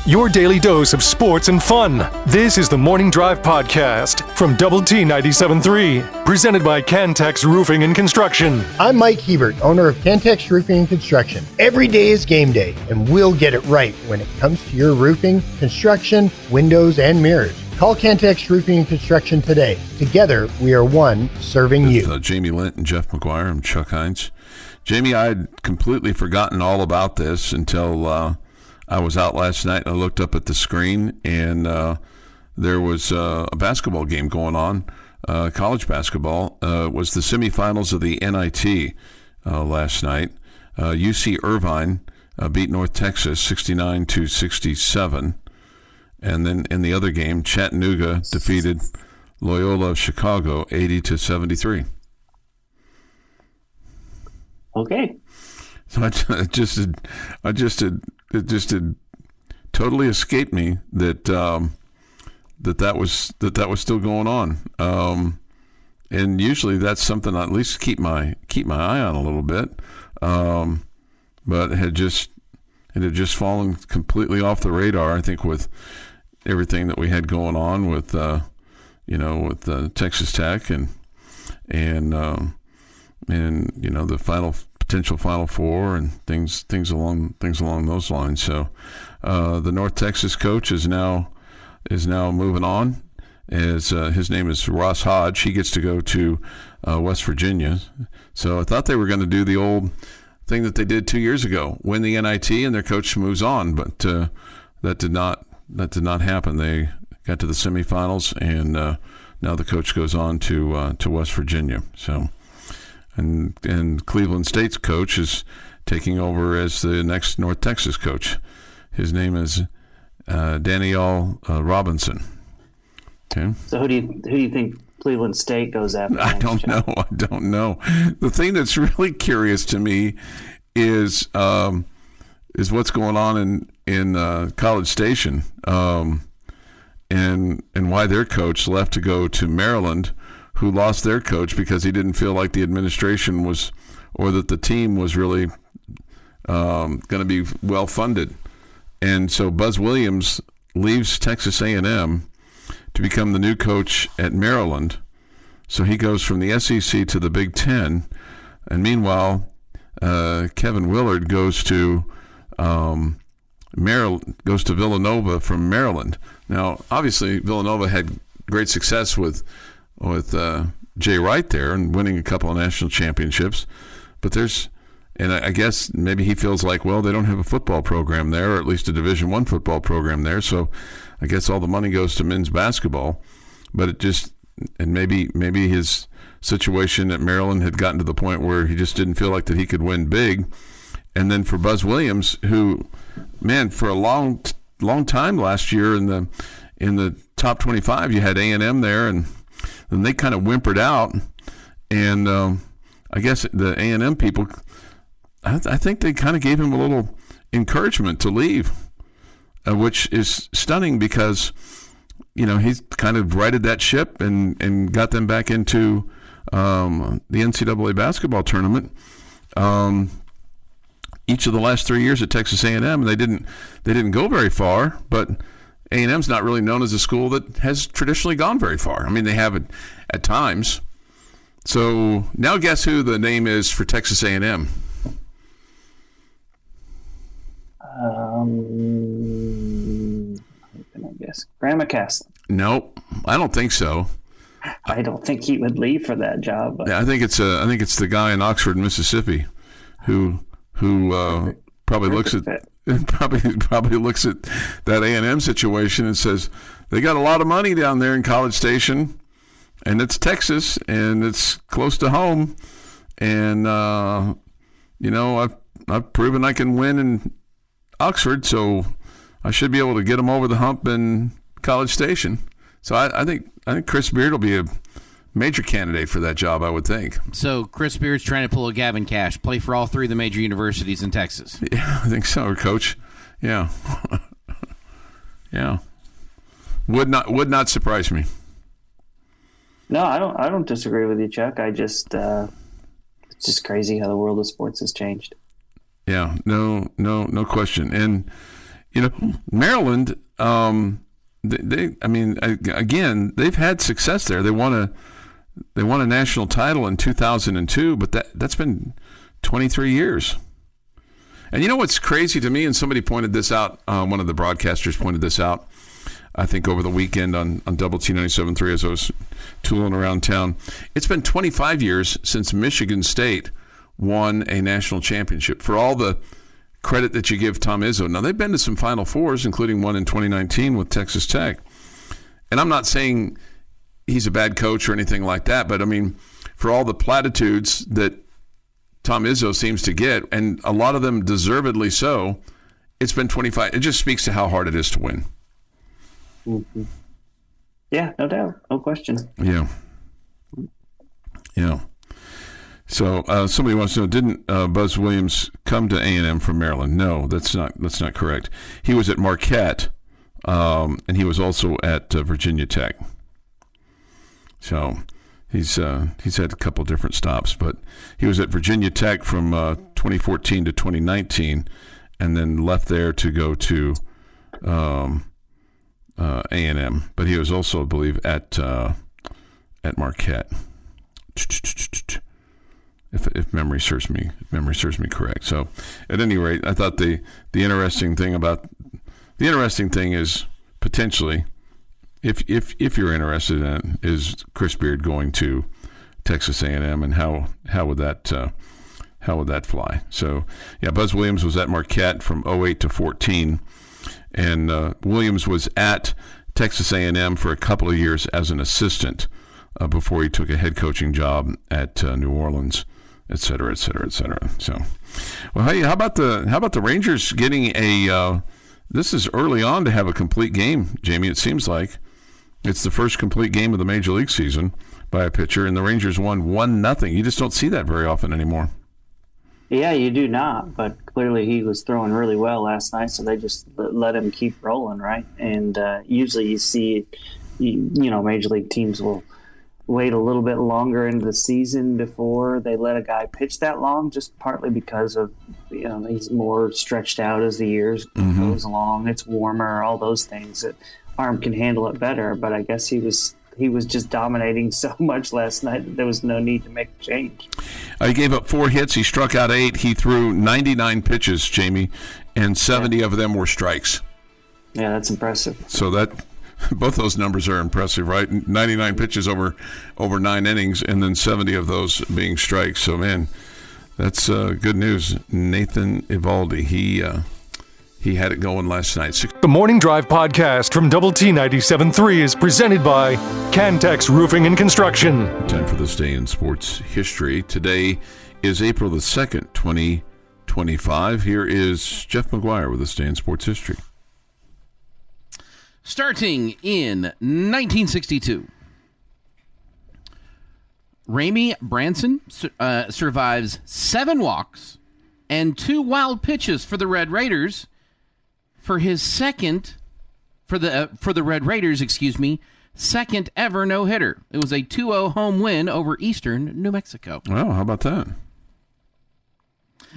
your daily dose of sports and fun. This is the Morning Drive Podcast from Double T 97.3, presented by Cantex Roofing and Construction. I'm Mike Hebert, owner of Cantex Roofing and Construction. Every day is game day, and we'll get it right when it comes to your roofing, construction, windows, and mirrors. Call Cantex Roofing and Construction today. Together, we are one serving you. Jamie Lent and Jeff McGuire. I'm Chuck Heinz. Jamie, I had completely forgotten all about this until I was out last night and I looked up at the screen, and there was a basketball game going on, college basketball. It was the semifinals of the NIT last night. UC Irvine beat North Texas 69-67. And then in the other game, Chattanooga defeated Loyola Chicago 80-73. Okay. So it just totally escaped me that that was still going on. And usually that's something I at least keep my eye on a little bit. But it had just fallen completely off the radar, I think, with everything that we had going on with with Texas Tech and the potential Final Four and things along those lines. So the North Texas coach is now moving on. As his name is Ross Hodge. He gets to go to West Virginia. So I thought they were going to do the old thing that they did 2 years ago, win the NIT and their coach moves on, but that did not happen. They got to the semifinals, and now the coach goes on to West Virginia. So, and Cleveland State's coach is taking over as the next North Texas coach. His name is Danielle Robinson. Okay. So who do you think Cleveland State goes after? I don't know. The thing that's really curious to me is what's going on in College Station, and why their coach left to go to Maryland, who lost their coach because he didn't feel like the administration was, or that the team was really going to be well funded, and so Buzz Williams leaves Texas A&M to become the new coach at Maryland. So he goes from the SEC to the Big Ten, and meanwhile, Kevin Willard goes to Villanova from Maryland. Now, obviously, Villanova had great success with Jay Wright there and winning a couple of national championships, but and I guess maybe he feels like, well, they don't have a football program there, or at least a Division I football program there, so I guess all the money goes to men's basketball. But and maybe his situation at Maryland had gotten to the point where he just didn't feel like that he could win big. And then for Buzz Williams, who, man, for a long time last year in the top 25, you had A&M there, and then they kind of whimpered out. And I guess the A&M people, I think they kind of gave him a little encouragement to leave, which is stunning because, he's kind of righted that ship and got them back into the NCAA basketball tournament. Each of the last 3 years at Texas A&M, they didn't go very far, but A&M's not really known as a school that has traditionally gone very far. I mean, they have it at times. So now guess who the name is for Texas A&M? I guess Graham McCasland. Nope, I don't think so. I don't think he would leave for that job. But. Yeah, I think it's the guy in Oxford, Mississippi, who probably looks at that A&M situation and says they got a lot of money down there in College Station, and it's Texas and it's close to home, and I've proven I can win in Oxford, so I should be able to get them over the hump in College Station. So I think Chris Beard will be a major candidate for that job, I would think. So Chris Beard's trying to pull a Gavin Cash, play for all three of the major universities in Texas. Yeah, I think so, Coach. Yeah. Yeah. Would not surprise me. No, I don't disagree with you, Chuck. It's just crazy how the world of sports has changed. Yeah, no question. And Maryland, again, they've had success there. They won a national title in 2002, but that's been 23 years. And you know what's crazy to me, and somebody pointed this out, one of the broadcasters pointed this out, I think over the weekend on Double T 97.3 as I was tooling around town. It's been 25 years since Michigan State won a national championship. For all the credit that you give Tom Izzo. Now, they've been to some Final Fours, including one in 2019 with Texas Tech. And I'm not saying he's a bad coach or anything like that, but, I mean, for all the platitudes that Tom Izzo seems to get, and a lot of them deservedly so, it's been 25. It just speaks to how hard it is to win. Mm-hmm. Yeah, no doubt. No question. Yeah. So somebody wants to know, didn't Buzz Williams come to A&M from Maryland? No, that's not correct. He was at Marquette, and he was also at Virginia Tech. So he's had a couple different stops, but he was at Virginia Tech from 2014 to 2019, and then left there to go to A&M. But he was also, I believe, at Marquette. If memory serves me correct. So, at any rate, I thought the interesting thing is potentially, if you're interested in it, is Chris Beard going to Texas A&M, and how would that fly? So, yeah, Buzz Williams was at Marquette from 08 to 14, and Williams was at Texas A&M for a couple of years as an assistant before he took a head coaching job at New Orleans, et cetera, et cetera, et cetera. So, well, hey, how about the Rangers getting a? This is early on to have a complete game, Jamie. It seems like it's the first complete game of the Major League season by a pitcher, and the Rangers won 1-0. You just don't see that very often anymore. Yeah, you do not. But clearly, he was throwing really well last night, so they just let him keep rolling, right? And usually, you see, Major League teams will wait a little bit longer into the season before they let a guy pitch that long, just partly because of, he's more stretched out as the years goes along. It's warmer, all those things. That arm can handle it better, but I guess he was just dominating so much last night that there was no need to make a change. He gave up 4 hits. He struck out 8. He threw 99 pitches, Jamie, and 70 of them were strikes. Yeah, that's impressive. So both those numbers are impressive, right? 99 pitches over 9 innings, and then 70 of those being strikes. So, man, that's good news. Nathan Eovaldi, he had it going last night. The Morning Drive podcast from Double T 97.3 is presented by Cantex Roofing and Construction. Time for this day in sports history. Today is April the 2nd, 2025. Here is Jeff McGuire with this day in sports history. Starting in 1962, Ramey Branson survives 7 walks and 2 wild pitches for the Red Raiders for his second ever no-hitter. It was a 2-0 home win over Eastern New Mexico. Well, how about that?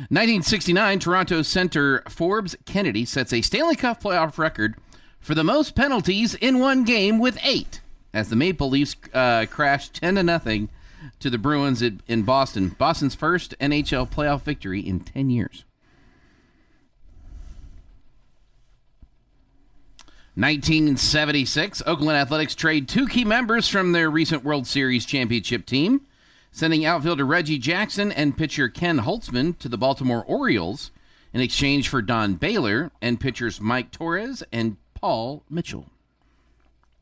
1969, Toronto center Forbes Kennedy sets a Stanley Cup playoff record for the most penalties in one game with 8, as the Maple Leafs crashed 10-0 to the Bruins in Boston. Boston's first NHL playoff victory in 10 years. 1976, Oakland Athletics trade 2 key members from their recent World Series championship team, sending outfielder Reggie Jackson and pitcher Ken Holtzman to the Baltimore Orioles in exchange for Don Baylor and pitchers Mike Torres and Paul Mitchell.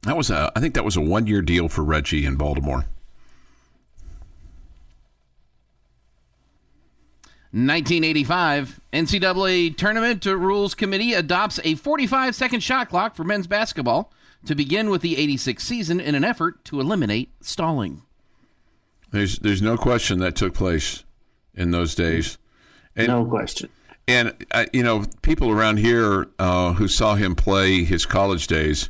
I think that was a 1-year deal for Reggie in Baltimore. 1985, NCAA Tournament Rules Committee adopts a 45-second shot clock for men's basketball to begin with the 86 season in an effort to eliminate stalling. There's no question that took place in those days. No question. And, people around here who saw him play his college days,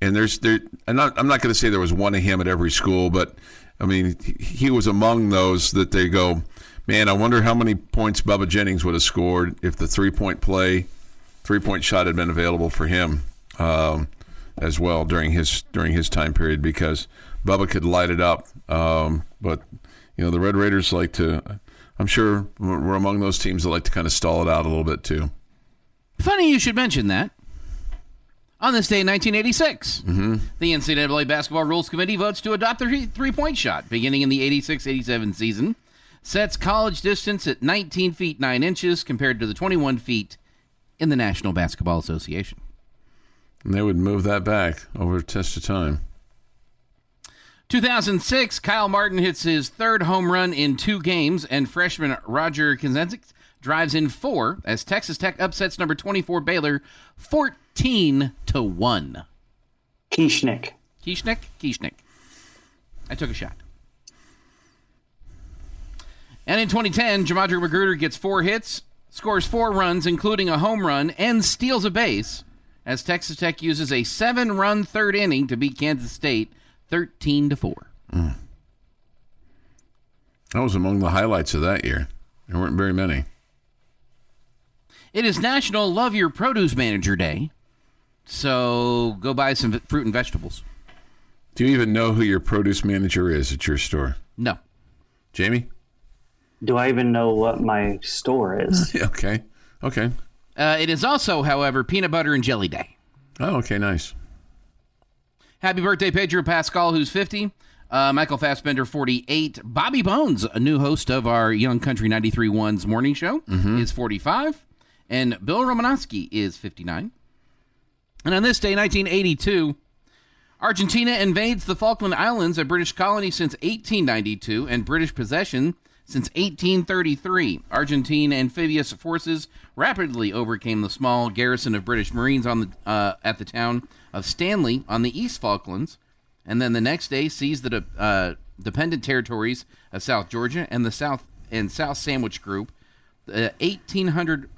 and I'm not going to say there was one of him at every school, but, I mean, he was among those that they go, man, I wonder how many points Bubba Jennings would have scored if the 3-point play 3-point shot had been available for him as well during his time period, because Bubba could light it up. But the Red Raiders like to. I'm sure we're among those teams that like to kind of stall it out a little bit too. Funny you should mention that. On this day in 1986, the NCAA Basketball Rules Committee votes to adopt the 3-point shot beginning in the 86-87 season. Sets college distance at 19 feet 9 inches compared to the 21 feet in the National Basketball Association. And they would move that back over a test of time. 2006, Kyle Martin hits his third home run in 2 games, and freshman Roger Kaczynski drives in 4 as Texas Tech upsets number 24 Baylor 14-1. Kieschnick. I took a shot. And in 2010, Jamadri Magruder gets 4 hits, scores 4 runs, including a home run, and steals a base as Texas Tech uses a 7-run third inning to beat Kansas State 13-4. That was among the highlights of that year. There weren't very many. It is National Love Your Produce Manager Day, so go buy some fruit and vegetables. Do you even know who your produce manager is at your store? No. Jamie? Do I even know what my store is? Okay. It is also, however, Peanut Butter and Jelly Day. Oh, okay, nice. Happy birthday, Pedro Pascal, who's 50. Michael Fassbender, 48. Bobby Bones, a new host of our Young Country 93.1's morning show, is 45. And Bill Romanowski is 59. And on this day, 1982, Argentina invades the Falkland Islands, a British colony since 1892 and British possession since 1833. Argentine amphibious forces rapidly overcame the small garrison of British Marines at the town of Stanley on the East Falklands, and then the next day seized the dependent territories of South Georgia and the South Sandwich Group. The 1800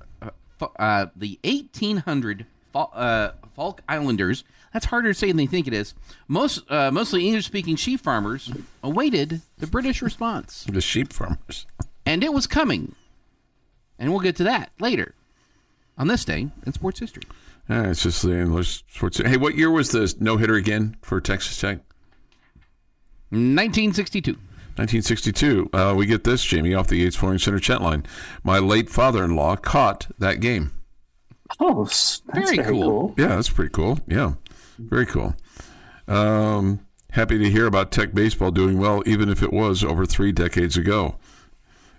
Falk Islanders. That's harder to say than they think it is. Mostly English-speaking sheep farmers awaited the British response. The sheep farmers. And it was coming. And we'll get to that later on this day in sports history. It's just the English sports. Hey, what year was the no-hitter again for Texas Tech? 1962. 1962. We get this, Jamie, off the Yates Flooring Center chat line. My late father-in-law caught that game. Oh, that's very cool. Yeah, that's pretty cool. Yeah, very cool. Happy to hear about Tech baseball doing well, even if it was over 3 decades ago.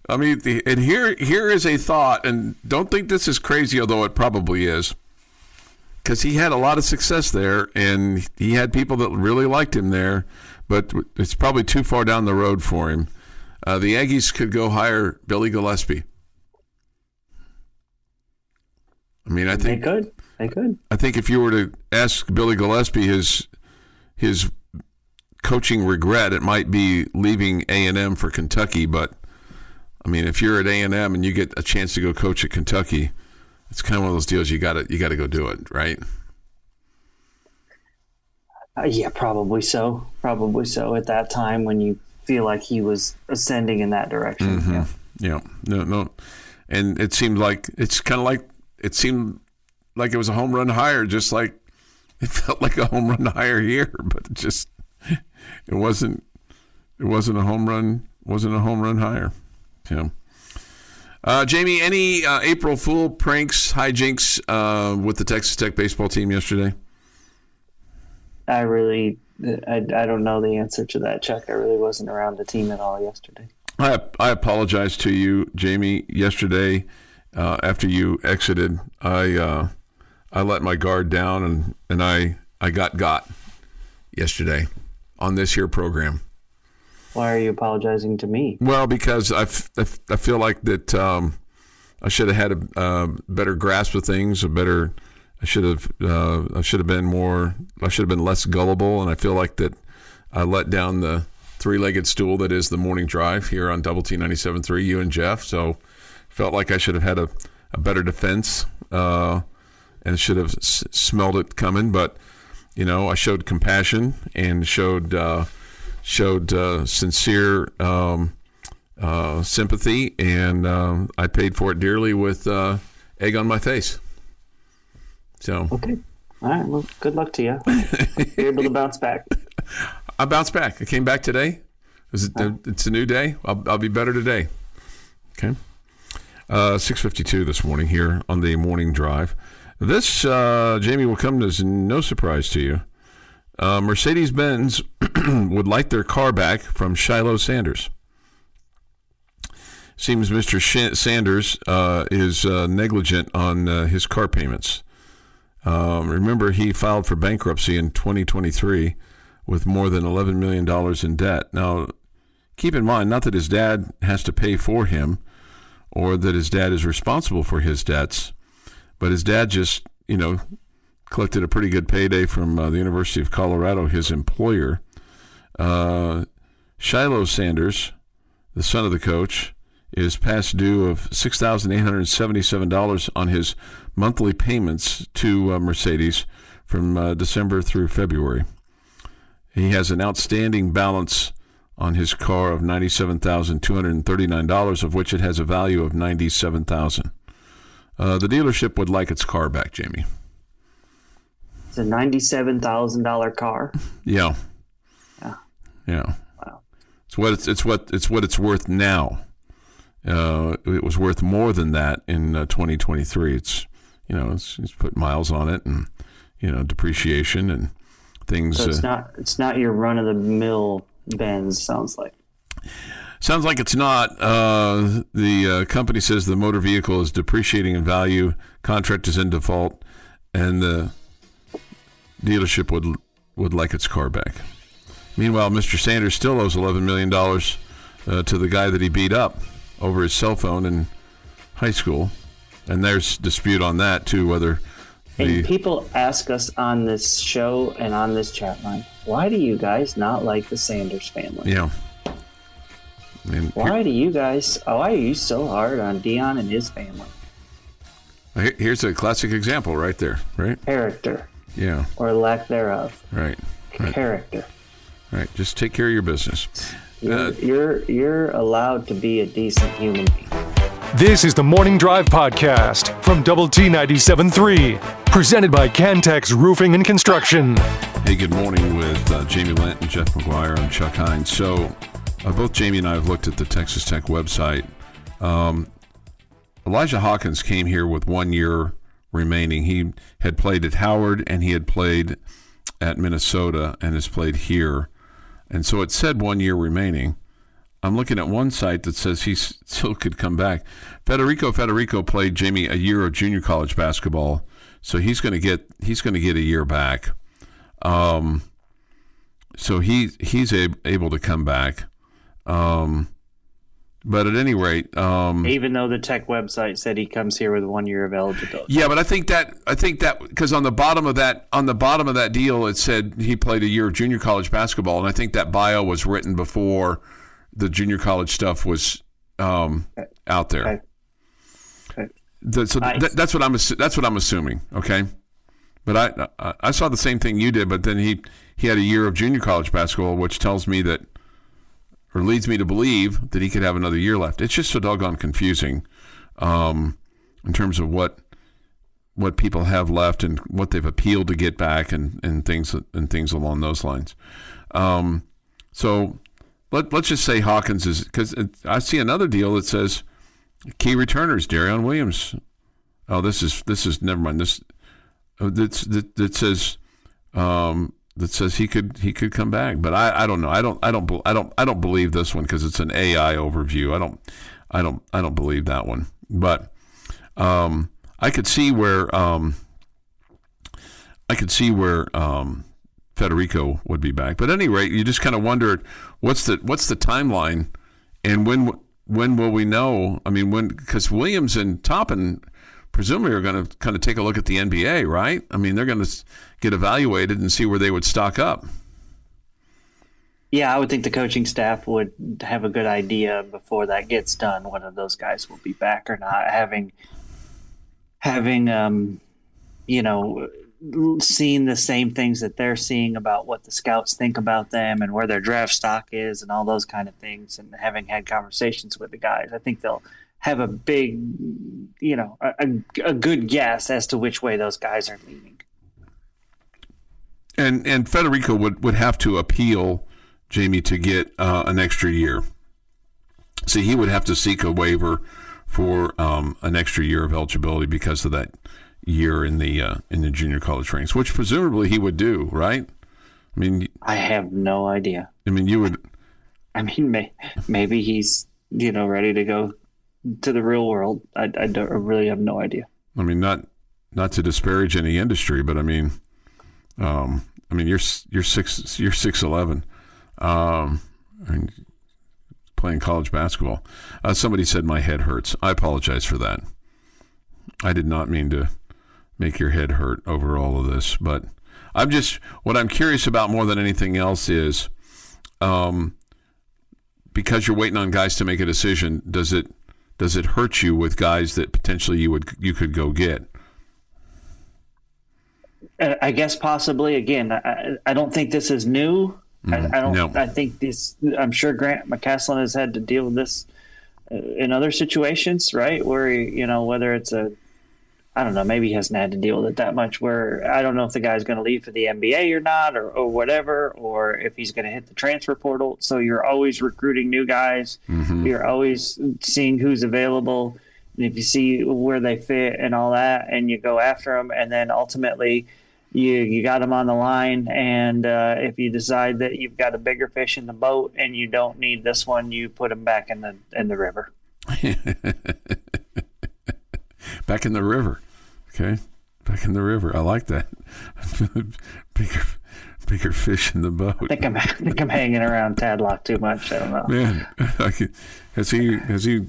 I mean, and here is a thought, and don't think this is crazy, although it probably is, because he had a lot of success there, and he had people that really liked him there, but it's probably too far down the road for him. The Aggies could go hire Billy Gillispie. I mean, I think they could. I think if you were to ask Billy Gillispie his coaching regret, it might be leaving A&M for Kentucky. But I mean, if you're at A&M and you get a chance to go coach at Kentucky, it's kind of one of those deals you got to go do it, right? Yeah, probably so. Probably so. At that time, when you feel like he was ascending in that direction. Mm-hmm. Yeah. No. And it seemed like it seemed like it was a home run hire, just like it felt like a home run hire here, but it wasn't a home run hire. Yeah. Jamie, any April Fool pranks, hijinks with the Texas Tech baseball team yesterday? I don't know the answer to that, Chuck. I really wasn't around the team at all yesterday. I apologize to you, Jamie. Yesterday, after you exited, I let my guard down and I got yesterday on this here program. Why are you apologizing to me? Well, because I feel like that I should have had a better grasp of things, I should have been less gullible, and I feel like that I let down the 3-legged stool that is the morning drive here on Double T 97.3, you and Jeff. So felt like I should have had a better defense and should have smelled it coming. But, I showed compassion and showed sincere sympathy, and I paid for it dearly with egg on my face. So okay, all right. Well, good luck to you. You're able to bounce back. I bounced back. I came back today. It's a new day. I'll be better today. Okay. 6:52 this morning here on the morning drive. This, Jamie, will come as no surprise to you. Mercedes-Benz would like their car back from Shiloh Sanders. Seems Mr. Sanders is negligent on his car payments. Remember, he filed for bankruptcy in 2023 with more than $11 million in debt. Now, keep in mind, not that his dad has to pay for him or that his dad is responsible for his debts, but his dad just, collected a pretty good payday from the University of Colorado, his employer. Shiloh Sanders, the son of the coach, is past due of $6,877 on his monthly payments to Mercedes from December through February. He has an outstanding balance on his car of $97,239, of which it has a value of $97,000. The dealership would like its car back, Jamie. It's a $97,000 car. Yeah. Wow. It's what it's worth now. It was worth more than that in 2023. It's put miles on it and depreciation and things. So it's not your run of the mill Benz. Sounds like it's not. The company says the motor vehicle is depreciating in value. Contract is in default, and the dealership would like its car back. Meanwhile, Mr. Sanders still owes $11 million to the guy that he beat up over his cell phone in high school, and there's dispute on that too. Whether and people ask us on this show and on this chat line, why do you guys not like the Sanders family? Yeah. Why are you so hard on Dion and his family? Here's a classic example right there, right? Character. Yeah. Or lack thereof. Right. Character. Right. Just take care of your business. You're allowed to be a decent human being. This is the Morning Drive Podcast from Double T 97.3, presented by Cantex Roofing and Construction. Hey, good morning with Jamie Lent and Jeff McGuire. I'm Chuck Heinz. So both Jamie and I have looked at the Texas Tech website. Elijah Hawkins came here with 1 year remaining. He had played at Howard and he had played at Minnesota and has played here. And so it said 1 year remaining. I'm looking at one site that says he still could come back. Federico played Jamie a year of junior college basketball, so he's going to get a year back. So he's able to come back. But at any rate, even though the Tech website said he comes here with 1 year of eligibility. Yeah, but I think that because on the bottom of that deal it said he played a year of junior college basketball, and I think that bio was written before the junior college stuff was out there. Okay. So that's what I'm assuming. Okay, but I saw the same thing you did, but then he had a year of junior college basketball, which tells me that, or leads me to believe that he could have another year left. It's just so doggone confusing in terms of what people have left and what they've appealed to get back and things along those lines. So let's just say Hawkins is, because I see another deal that says key returners Darion Williams. Oh, this is never mind. This that says he could come back, but I don't know. I don't believe this one because it's an AI overview. I don't believe that one. But I could see where Federico would be back. But at any rate, you just kind of wondered what's the timeline, and when will we know? I mean, because Williams and Toppin presumably are going to kind of take a look at the NBA, right? I mean, they're going to get evaluated and see where they would stock up. Yeah, I would think the coaching staff would have a good idea before that gets done whether those guys will be back or not. Having seen the same things that they're seeing about what the scouts think about them and where their draft stock is and all those kind of things, and having had conversations with the guys, I think they'll have a big, a good guess as to which way those guys are leaning. And Federico would have to appeal, Jamie, to get an extra year. See, he would have to seek a waiver for an extra year of eligibility because of that year in the junior college ranks, which presumably he would do, right? I mean, I have no idea. I mean, you would. I mean, maybe he's ready to go to the real world. I really have no idea. I mean, not to disparage any industry, but I mean, you're 6'11", and playing college basketball. Somebody said my head hurts. I apologize for that. I did not mean to make your head hurt over all of this, but what I'm curious about more than anything else is, because you're waiting on guys to make a decision, does it hurt you with guys that potentially you could go get? I guess possibly. Again, I don't think this is new. I don't. No. I think this. I'm sure Grant McCasland has had to deal with this in other situations, right? Where whether it's I don't know, maybe he hasn't had to deal with it that much. Where I don't know if the guy's going to leave for the NBA or not, or whatever, or if he's going to hit the transfer portal. So you're always recruiting new guys. Mm-hmm. You're always seeing who's available, and if you see where they fit and all that, and you go after them, and then ultimately you got them on the line. And if you decide that you've got a bigger fish in the boat and you don't need this one, you put them back in the river. Back in the river. Okay, back in the river. I like that. bigger fish in the boat. I think I'm hanging around Tadlock too much. I don't know. Man, has he?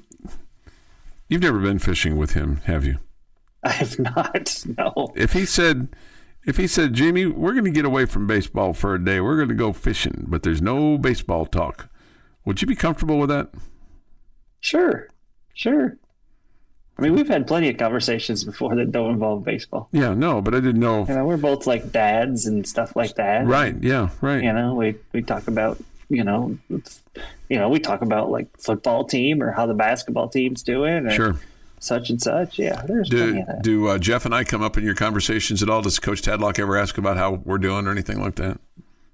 You've never been fishing with him, have you? I have not. No. If he said, Jamie, we're going to get away from baseball for a day. We're going to go fishing, but there's no baseball talk. Would you be comfortable with that? Sure. I mean, we've had plenty of conversations before that don't involve baseball. Yeah, no, but I didn't know. We're both like dads and stuff like that. Right. Yeah. Right. We talk about we talk about like football team or how the basketball team's doing. Or sure. Such and such. Yeah. There's plenty of that. Do Jeff and I come up in your conversations at all? Does Coach Tadlock ever ask about how we're doing or anything like that?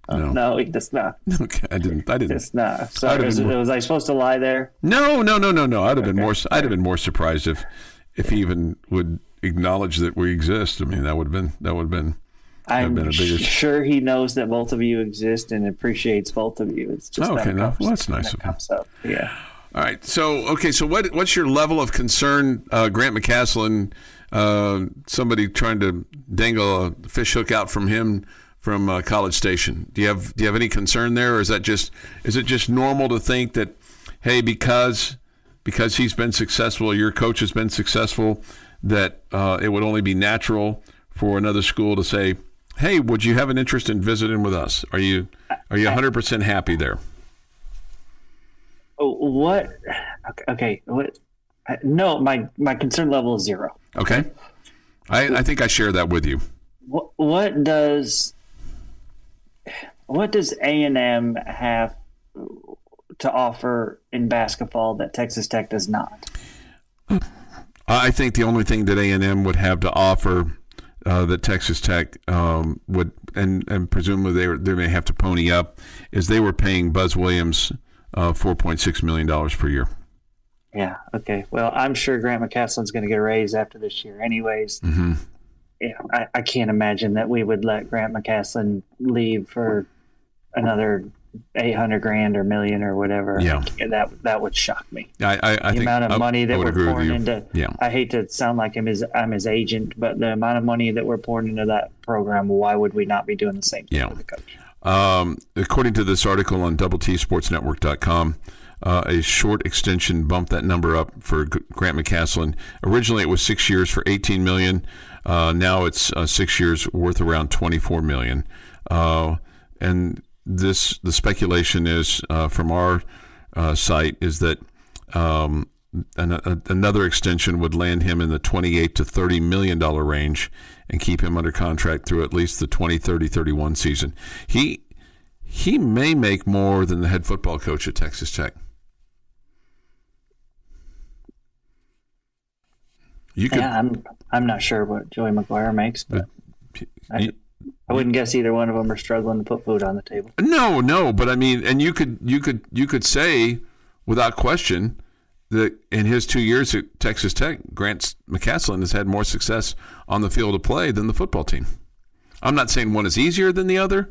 No, he does not. Okay, I didn't. It's not. So was I supposed to lie there? No. I'd have been more. I'd have been more surprised if he even would acknowledge that we exist. I mean, that would have been. I'm sure he knows that both of you exist and appreciates both of you. It's just okay. Well, that's nice of him. Yeah. All right. So what's your level of concern, Grant McCasland? Somebody trying to dangle a fish hook out from him from College Station. Do you have any concern there, or is it just normal to think that, hey, because he's been successful, your coach has been successful, that it would only be natural for another school to say, hey, would you have an interest in visiting with us? Are you 100% happy there? What? Okay. What? No, my concern level is 0. Okay. I think I share that with you. What does A&M have to offer in basketball that Texas Tech does not? I think the only thing that A&M would have to offer that Texas Tech would, and presumably they may have to pony up, is they were paying Buzz Williams $4.6 million per year. Yeah. Okay. Well, I'm sure Grant McCasland's going to get a raise after this year, anyways. Mm-hmm. I can't imagine that we would let Grant McCasland leave for another $800,000 or $1 million or whatever. Yeah. That would shock me. I the think amount of money that we're pouring into. Yeah. I hate to sound like I'm his agent, but the amount of money that we're pouring into that program, why would we not be doing the same thing with the coach? According to this article on DoubleTSportsNetwork.com, a short extension bumped that number up for Grant McCasland. Originally, it was 6 years for $18 million. Now it's 6 years worth around $24 million. And the speculation is from our site is that another extension would land him in the $28 to $30 million range and keep him under contract through at least the 2030-31 season. He may make more than the head football coach at Texas Tech. You could. Yeah, I'm not sure what Joey McGuire makes, but I wouldn't guess either one of them are struggling to put food on the table. No, but I mean, and you could say without question that in his 2 years at Texas Tech, Grant McCasland has had more success on the field of play than the football team. I'm not saying one is easier than the other.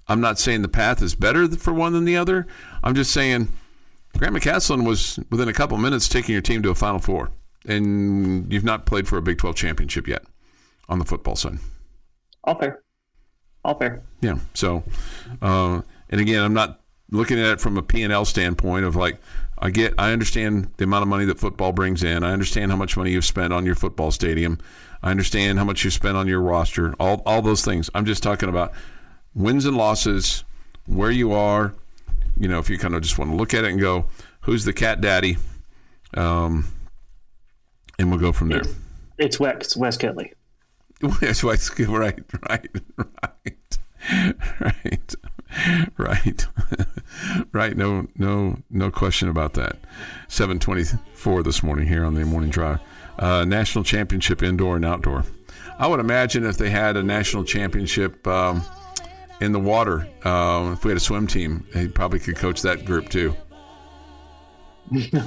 I'm not saying the path is better for one than the other. I'm just saying Grant McCasland was within a couple minutes taking your team to a Final Four, and you've not played for a Big 12 championship yet on the football side. All fair. Yeah. So, and again, I'm not looking at it from a P&L standpoint of like, I understand the amount of money that football brings in. I understand how much money you've spent on your football stadium. I understand how much you've spent on your roster, all those things. I'm just talking about wins and losses, where you are, if you kind of just want to look at it and go, who's the cat daddy? And we'll go from there. It's Wes Kitley. That's why, right. No question about that. 7:24 this morning here on the Morning Drive. National championship indoor and outdoor. I would imagine if they had a national championship in the water, if we had a swim team, he probably could coach that group too.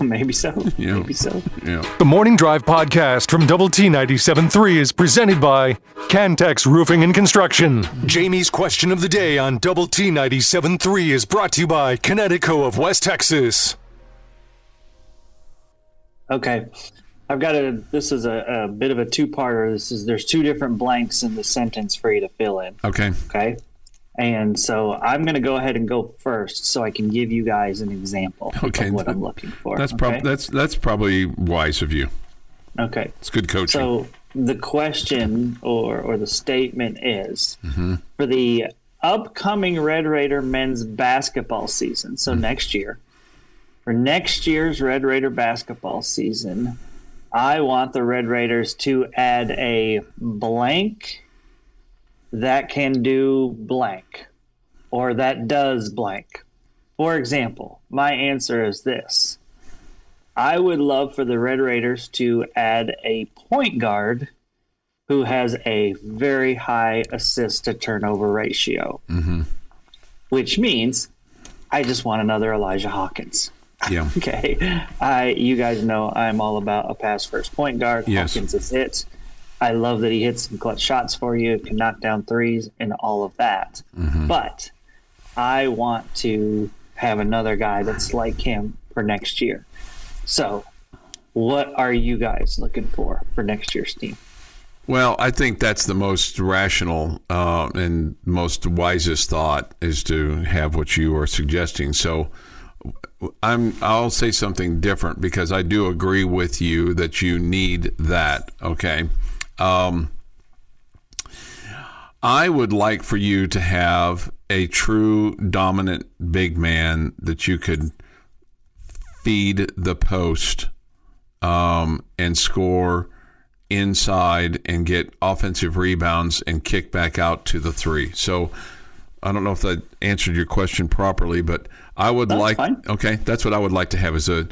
Maybe so. Yeah. Maybe so. Yeah. The Morning Drive podcast from Double T 97.3 is presented by Cantex Roofing and Construction. Jamie's question of the day on Double T 97.3 is brought to you by Connecticut of West Texas. Okay. This is a bit of a two-parter. There's two different blanks in the sentence for you to fill in. Okay. And so I'm going to go ahead and go first so I can give you guys an example of what I'm looking for. That's probably wise of you. Okay. It's good coaching. So the question or the statement is for the upcoming Red Raider men's basketball season, so next year, for next year's Red Raider basketball season, I want the Red Raiders to add a blank that can do blank, or that does blank. For example, my answer is this. I would love for the Red Raiders to add a point guard who has a very high assist to turnover ratio, which means I just want another Elijah Hawkins. Yeah. Okay. You guys know I'm all about a pass first point guard. Yes. Hawkins is it. I love that he hits some clutch shots for you, can knock down threes, and all of that. But I want to have another guy that's like him for next year. So what are you guys looking for next year's team? Well, I think that's the most rational and most wisest thought is to have what you are suggesting. So I'll say something different because I do agree with you that you need that, okay? I would like for you to have a true dominant big man that you could feed the post and score inside and get offensive rebounds and kick back out to the three. So I don't know if that answered your question properly, but I would fine. Okay, that's what I would like to have is a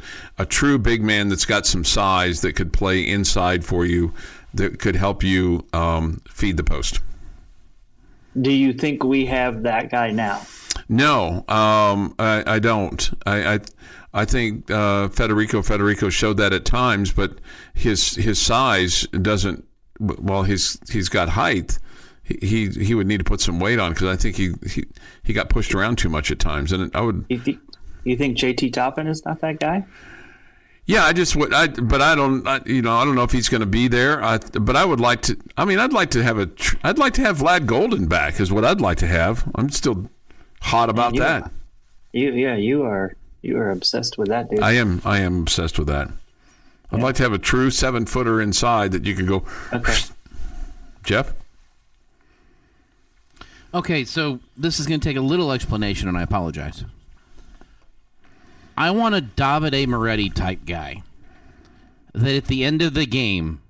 true big man that's got some size that could play inside for you, that could help you feed the post. Do you think we have that guy now? No, I don't. I think Federico showed that at times, but his size doesn't. Well, he's got height. He would need to put some weight on because I think he got pushed around too much at times, and I would. You think JT Toppin is not that guy? Yeah, I don't know if he's going to be there. But I would like to. I mean, I'd like to have Vlad Golden back. Is what I'd like to have. I'm still hot about that. You are obsessed with that, dude. I am obsessed with that. I'd like to have a true 7-footer inside that you could go. Okay. Jeff. Okay, so this is going to take a little explanation, and I apologize. I want a Davide Moretti type guy that at the end of the game,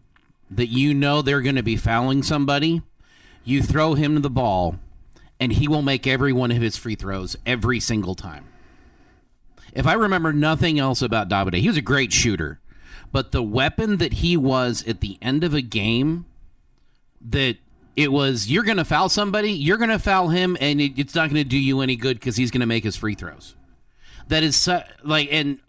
that you know they're going to be fouling somebody, you throw him the ball, and he will make every one of his free throws every single time. If I remember nothing else about Davide, he was a great shooter. but the weapon that he was at the end of a game, that it was, you're going to foul somebody, you're going to foul him, and it's not going to do you any good because he's going to make his free throws. That is and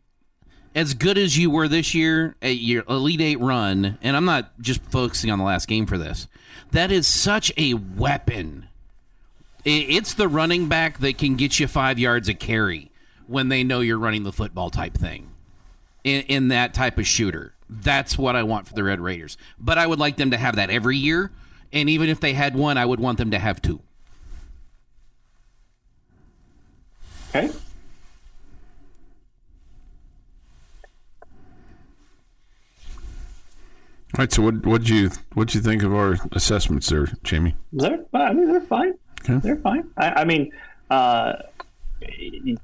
as good as you were this year at your Elite Eight run, and I'm not just focusing on the last game for this, that is such a weapon. It's the running back that can get you 5 yards a carry when they know you're running the football type thing. In that type of shooter. That's what I want for the Red Raiders. But I would like them to have that every year, and even if they had one, I would want them to have two. Okay. All right, so what'd you think of our assessments there, Jamie? They're fine. Okay. They're fine. I mean,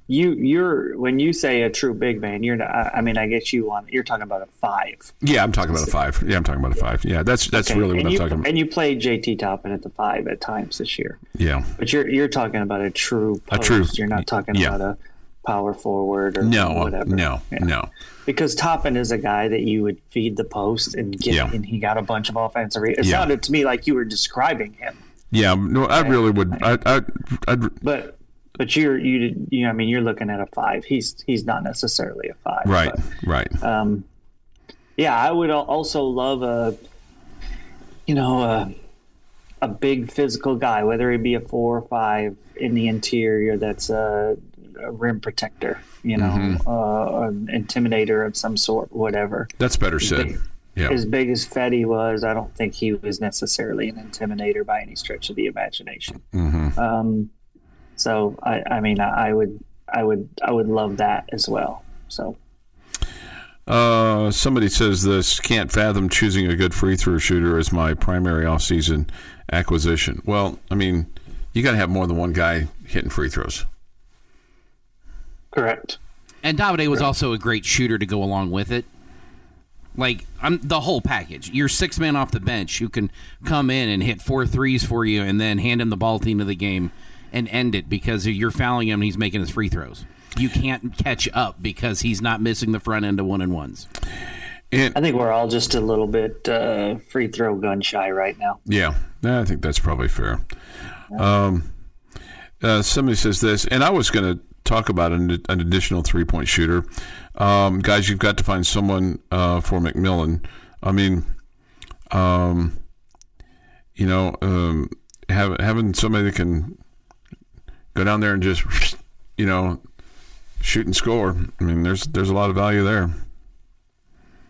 you're when you say a true big man, you're not, I mean, I guess you're talking about a 5. Yeah, I'm talking about a 5. Yeah, I'm talking about a 5. Yeah, that's okay. really what I'm talking about. And you played JT Toppin at the 5 at times this year. Yeah, but you're talking about a true post. You're not talking about a power forward or whatever. No. Because Toppin is a guy that you would feed the post and get, and he got a bunch of offensive. It sounded to me like you were describing him. Yeah, no, I really would. But you're I mean, you're looking at a 5. He's not necessarily a 5. Right, but, right. Yeah, I would also love a big physical guy, whether he be a 4 or 5 in the interior. That's a rim protector, an intimidator of some sort, whatever. That's better said. Yeah. As big as Fetty was, I don't think he was necessarily an intimidator by any stretch of the imagination. Mm-hmm. So I mean, I would love that as well. So. Somebody says this: can't fathom choosing a good free throw shooter as my primary offseason acquisition. Well, I mean, you got to have more than one guy hitting free throws. Correct. And Davide was also a great shooter to go along with it. Like, the whole package. You're 6 man off the bench who can come in and hit 4 threes for you and then hand him the ball at the end of the game and end it because you're fouling him and he's making his free throws. You can't catch up because he's not missing the front end of 1-and-1s. I think we're all just a little bit free throw gun shy right now. Yeah, I think that's probably fair. Somebody says this, and I was going to talk about an additional 3-point shooter. Guys, you've got to find someone for McMillan. I mean, having somebody that can go down there and just, shoot and score. I mean, there's a lot of value there.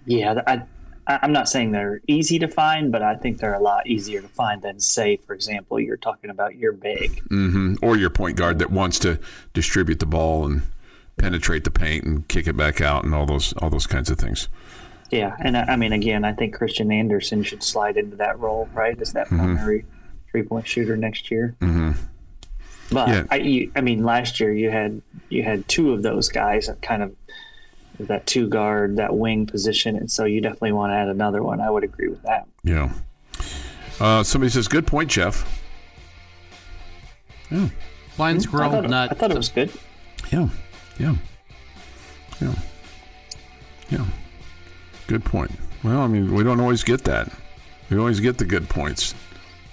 Yeah, I'm not saying they're easy to find, but I think they're a lot easier to find than, say, for example, you're talking about your big. Mm-hmm. Or your point guard that wants to distribute the ball and penetrate the paint and kick it back out and all those kinds of things. Yeah, and I mean, again, I think Christian Anderson should slide into that role, right, as that primary 3-point shooter next year. Mm-hmm. But I mean, last year you had 2 of those guys that kind of that 2 guard, that wing position, and so you definitely want to add another one. I would agree with that. Yeah. Somebody says, "Good point, Jeff." Yeah. Blind squirrel, nut. I thought it was good. Yeah. Good point. Well, I mean, we don't always get that. We don't always get the good points.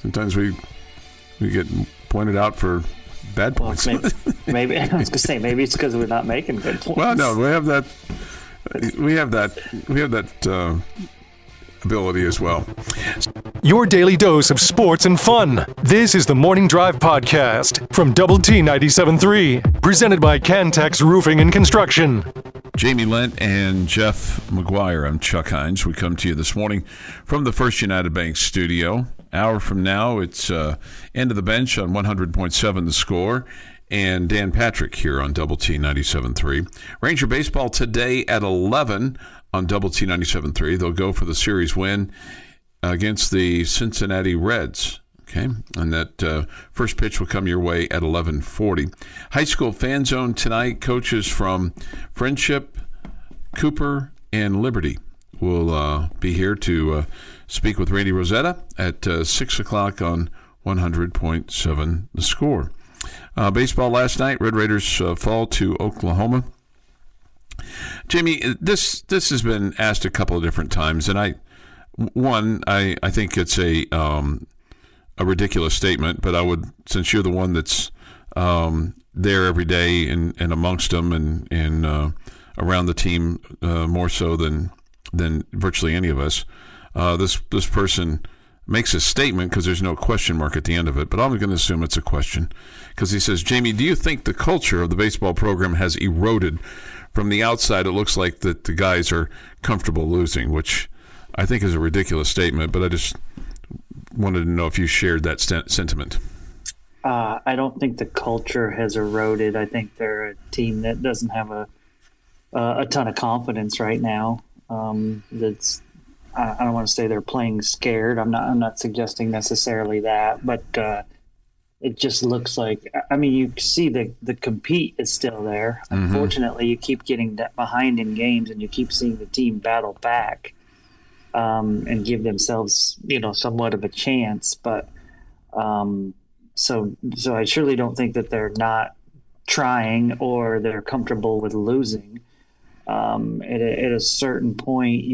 Sometimes we get pointed out for bad points. Maybe I was going to say maybe it's because we're not making good points. Well, no, we have that. We have that ability as well. Your daily dose of sports and fun. This is the Morning Drive Podcast from Double T 97.3, presented by Cantex Roofing and Construction. Jamie Lent and Jeff McGuire. I'm Chuck Heinz. We come to you this morning from the First United Bank studio. Hour from now, it's End of the Bench on 100.7 The Score. And Dan Patrick here on Double T 97.3. Ranger baseball today at 11 on Double T 97.3. They'll go for the series win against the Cincinnati Reds. Okay, and that first pitch will come your way at 11:40. High school fan zone tonight. Coaches from Friendship, Cooper, and Liberty will be here to speak with Randy Rosetta at 6 o'clock on 100.7 The Score. Baseball last night, Red Raiders fall to Oklahoma Jamie, this has been asked a couple of different times, and I think it's a ridiculous statement, but I would, since you're the one that's there every day and amongst them and around the team more so than virtually any of us, this person makes a statement because there's no question mark at the end of it, but I'm going to assume it's a question because he says, Jamie, do you think the culture of the baseball program has eroded? From the outside, it looks like that the guys are comfortable losing, which I think is a ridiculous statement, but I just wanted to know if you shared that sentiment. I don't think the culture has eroded. I think they're a team that doesn't have a ton of confidence right now. I don't want to say they're playing scared. I'm not suggesting necessarily that, but it just looks like, I mean, you see the compete is still there. Mm-hmm. Unfortunately, you keep getting behind in games, and you keep seeing the team battle back and give themselves, somewhat of a chance. But so I surely don't think that they're not trying or they're comfortable with losing. At a certain point,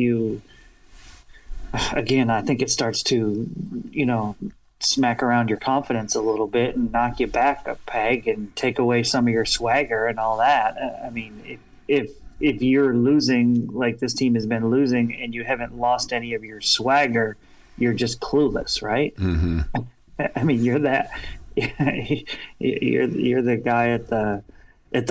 I think it starts to, smack around your confidence a little bit and knock you back a peg and take away some of your swagger and all that. I mean, if you're losing like this team has been losing and you haven't lost any of your swagger, you're just clueless, right? Mm-hmm. I mean, you're that you're the guy at the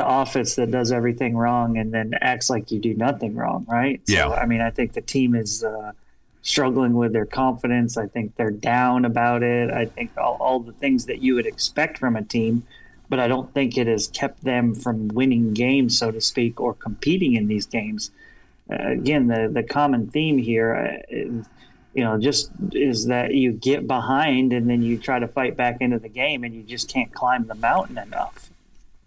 office that does everything wrong and then acts like you do nothing wrong, right? Yeah. So, I mean, I think the team is struggling with their confidence. I think they're down about it. I think all the things that you would expect from a team, but I don't think it has kept them from winning games, so to speak, or competing in these games. Again, the common theme here, just is that you get behind and then you try to fight back into the game and you just can't climb the mountain enough.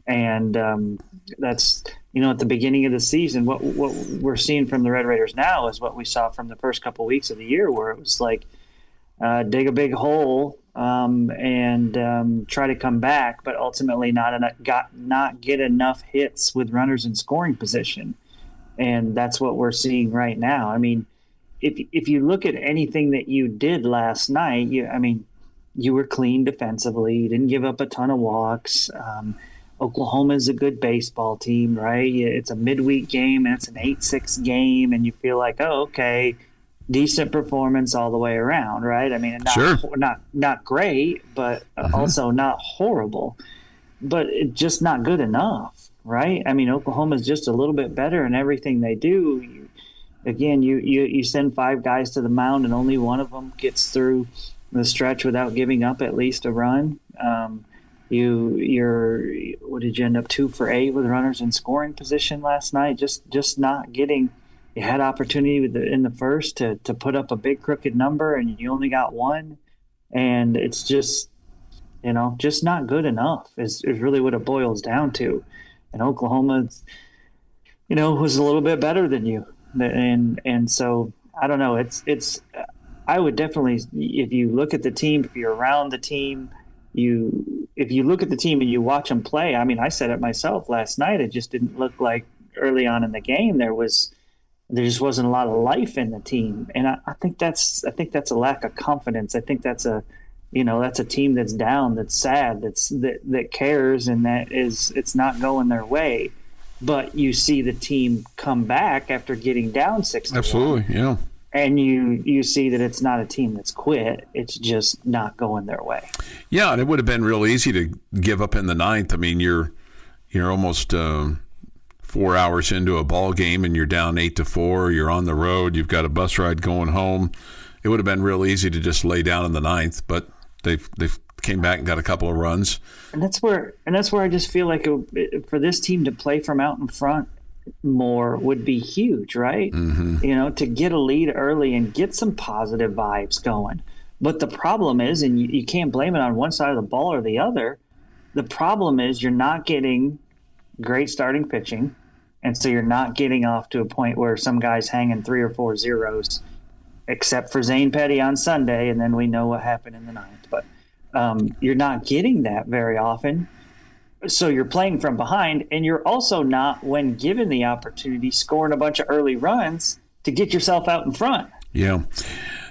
And that's, at the beginning of the season, what we're seeing from the Red Raiders now is what we saw from the first couple of weeks of the year, where it was like dig a big hole and try to come back, but ultimately not get enough hits with runners in scoring position. And that's what we're seeing right now. I mean, if you look at anything that you did last night, you were clean defensively. You didn't give up a ton of walks. Oklahoma is a good baseball team, right? It's a midweek game and it's an 8-6 game, and you feel like, oh, okay, decent performance all the way around, right? I mean, not great, but also not horrible, but it's just not good enough, right? I mean, Oklahoma is just a little bit better in everything they do. You send 5 guys to the mound and only one of them gets through the stretch without giving up at least a run. What did you end up 2 for 8 with runners in scoring position last night? Just not getting. You had opportunity in the first to put up a big crooked number, and you only got 1, and it's just not good enough. Is really what it boils down to. And Oklahoma, was a little bit better than you, and so I don't know. It's I would definitely, if you look at the team, if you're around the team. If you look at the team and you watch them play, I mean, I said it myself last night. It just didn't look like early on in the game there just wasn't a lot of life in the team, and I think that's a lack of confidence. I think that's a team that's down, that's sad, that cares, and it's not going their way. But you see the team come back after getting down 6-1. Absolutely, yeah. And you see that it's not a team that's quit. It's just not going their way. Yeah, and it would have been real easy to give up in the 9th. I mean, you're almost 4 hours into a ball game and you're down 8-4. You're on the road. You've got a bus ride going home. It would have been real easy to just lay down in the 9th, but they've came back and got a couple of runs. And that's where I just feel like for this team to play from out in front more would be huge, right? Mm-hmm. To get a lead early and get some positive vibes going. But the problem is, and you can't blame it on one side of the ball or the other, the problem is you're not getting great starting pitching, and so you're not getting off to a point where some guy's hanging 3 or 4 zeros, except for Zane Petty on Sunday, and then we know what happened in the 9th. But you're not getting that very often. So you're playing from behind, and you're also not, when given the opportunity, scoring a bunch of early runs to get yourself out in front. Yeah.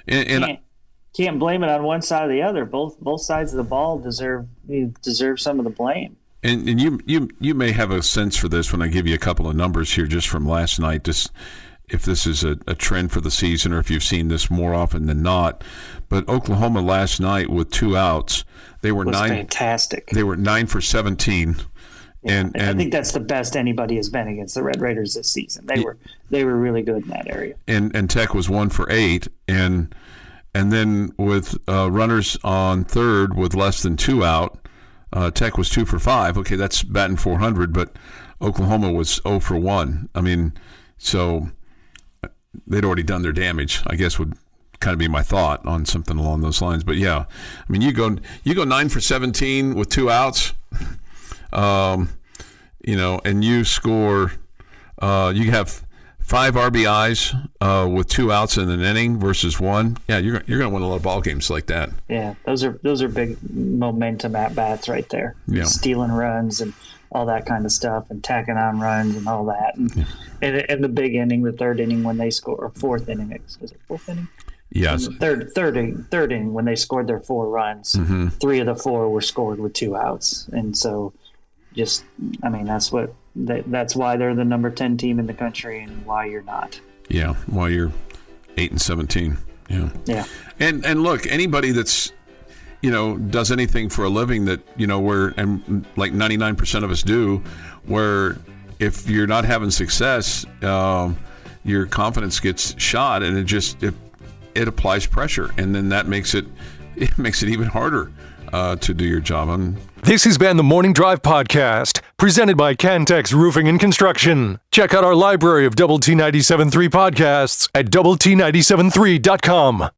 And can't blame it on one side or the other. Both sides of the ball deserve some of the blame. And you may have a sense for this when I give you a couple of numbers here just from last night, just if this is a trend for the season or if you've seen this more often than not. But Oklahoma last night with 2 outs, they were fantastic. They were 9 for 17. Yeah, and I think that's the best anybody has been against the Red Raiders this season. They were really good in that area. And Tech was 1 for 8, and then with runners on third with less than 2 out, Tech was 2 for 5. Okay, that's batting .400, but Oklahoma was 0 for 1. I mean, so they'd already done their damage, I guess would kind of be my thought on something along those lines. But yeah, I mean, you go 9 for 17 with 2 outs, and you score, you have 5 RBIs with 2 outs in an inning versus 1. Yeah, you're going to win a lot of ball games like that. Yeah, those are big momentum at bats right there. Yeah. Stealing runs and all that kind of stuff, and tacking on runs and all that. And the big inning, the third inning when they score, or fourth inning, was it fourth inning? Yes. Third inning when they scored their 4 runs, 3 of the 4 were scored with 2 outs, and so that's why they're the number 10 team in the country, and why you're not. Yeah, why you're 8 and 17. Yeah. Yeah. And look, anybody that's does anything for a living that and like 99% of us do, where if you're not having success, your confidence gets shot, and it applies pressure, and then that makes it even harder to do your job. This has been the Morning Drive Podcast, presented by Cantex Roofing and Construction. Check out our library of Double T 97.3 podcasts at doublet97.3.com.